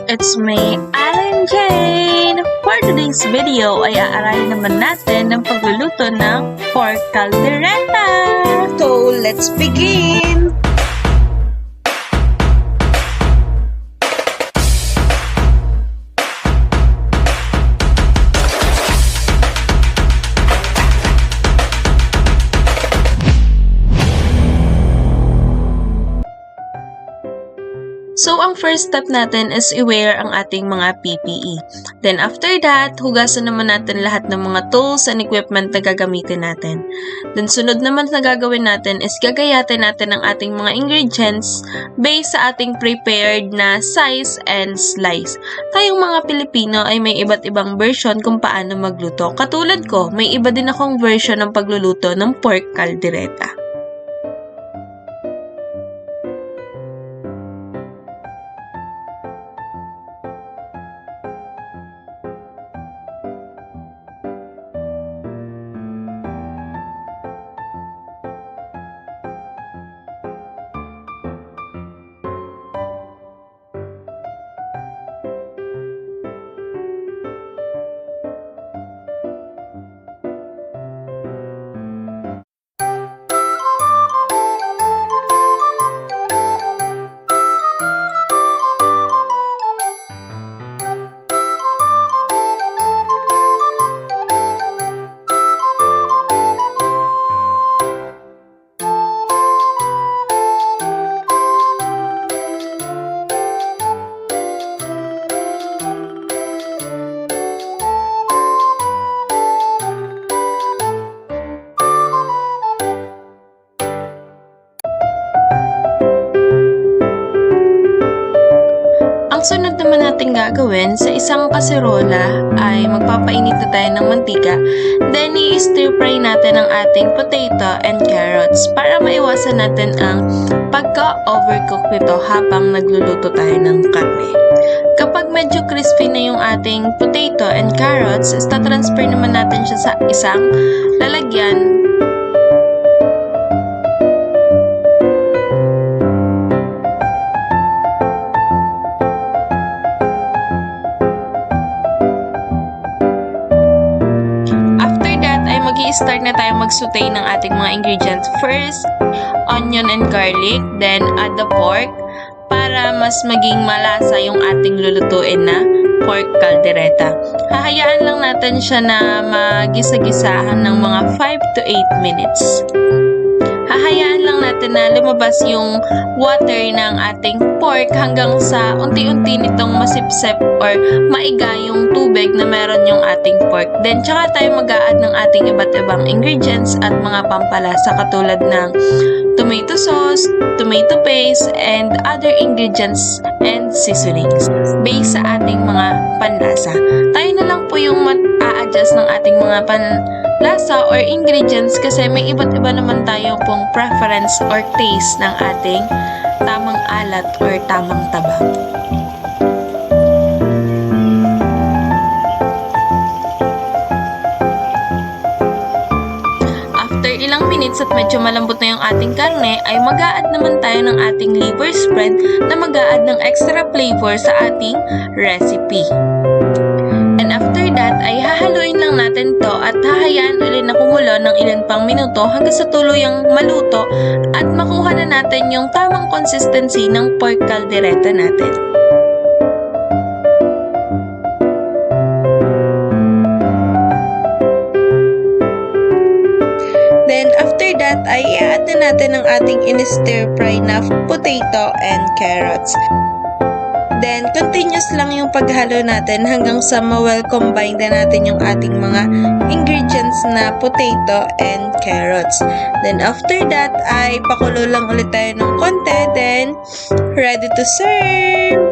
It's me, Alan Jane! For today's video ay aaralin naman natin ng pagluluto ng pork caldereta! So, let's begin! So, ang first step natin is i-wear ang ating mga PPE. Then, after that, hugasan naman natin lahat ng mga tools and equipment na gagamitin natin. Then, sunod naman na gagawin natin is gagayatin natin ang ating mga ingredients based sa ating prepared na size and slice. Tayong mga Pilipino ay may iba't ibang version kung paano magluto. Katulad ko, may iba din akong version ng pagluluto ng pork caldereta. Ang sunod naman natin gagawin, sa isang kaserola ay magpapainit na tayo ng mantika. Then, i-stir fry natin ang ating potato and carrots para maiwasan natin ang pagka-overcook nito habang nagluluto tayo ng karne. Kapag medyo crispy na yung ating potato and carrots, transfer naman natin siya sa isang lalagyan. Start na tayo mag-saute ng ating mga ingredients. First, onion and garlic, then add the pork para mas maging malasa yung ating lulutuin na pork caldereta. Hahayaan lang natin siya na magisa-gisahan ng mga 5 to 8 minutes. Hahayaan lang natin na lumabas yung water ng ating pork hanggang sa unti-unti nitong masipsep or maiga yung tubig na meron yung ating pork. Then, tsaka tayo mag-a-add ng ating iba't ibang ingredients at mga pampalasa katulad ng tomato sauce, tomato paste, and other ingredients and seasonings based sa ating mga panlasa. Tayo na lang po yung a-adjust ng ating mga panlasa or ingredients kasi may iba't iba naman tayo pong preference or taste ng ating tamang alat or tamang taba. After ilang minutes at medyo malambot na yung ating karne, ay mag-a-add naman tayo ng ating liver spread na mag-a-add ng extra flavor sa ating recipe. And after that, ay hahaluin lang natin to at hahayaan ulit na kumulo ng ilan pang minuto hanggang sa tuluyang maluto at makuha na natin yung tamang consistency ng pork caldereta natin. Then, after that, ay i-add na natin ang ating in-stir fry na potato and carrots. Then, continuous lang yung paghalo natin hanggang sa ma-well combine na natin yung ating mga ingredients na potato and carrots. Then, after that, ay pakulo lang ulit tayo ng konti. Then, ready to serve!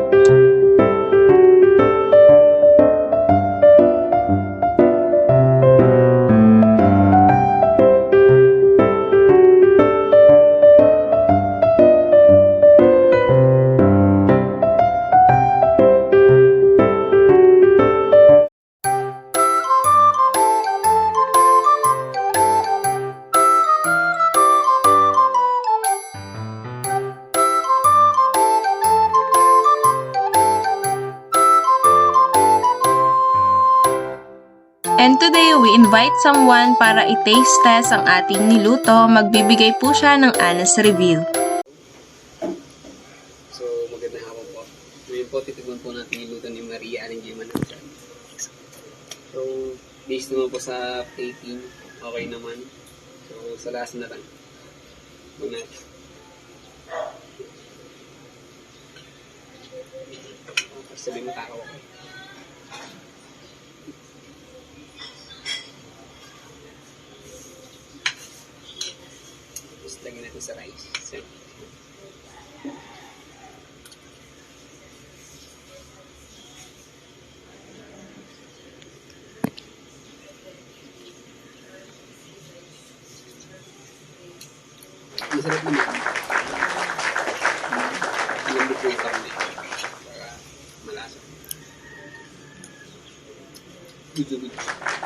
we invite someone para i-taste test ang ating niluto, magbibigay po siya ng honest review. So, magandang hapon po. Ngayon po, titignan po natin yung luto ni Maria Aling Gimanansan. So, based naman po sa plating, okay naman. So, sa last na lang. Muna. Sabi mo tao ako. Tapos lagyan natin sa rice. So, masarap naman. Lambot po yung karne. Para malasa. Good.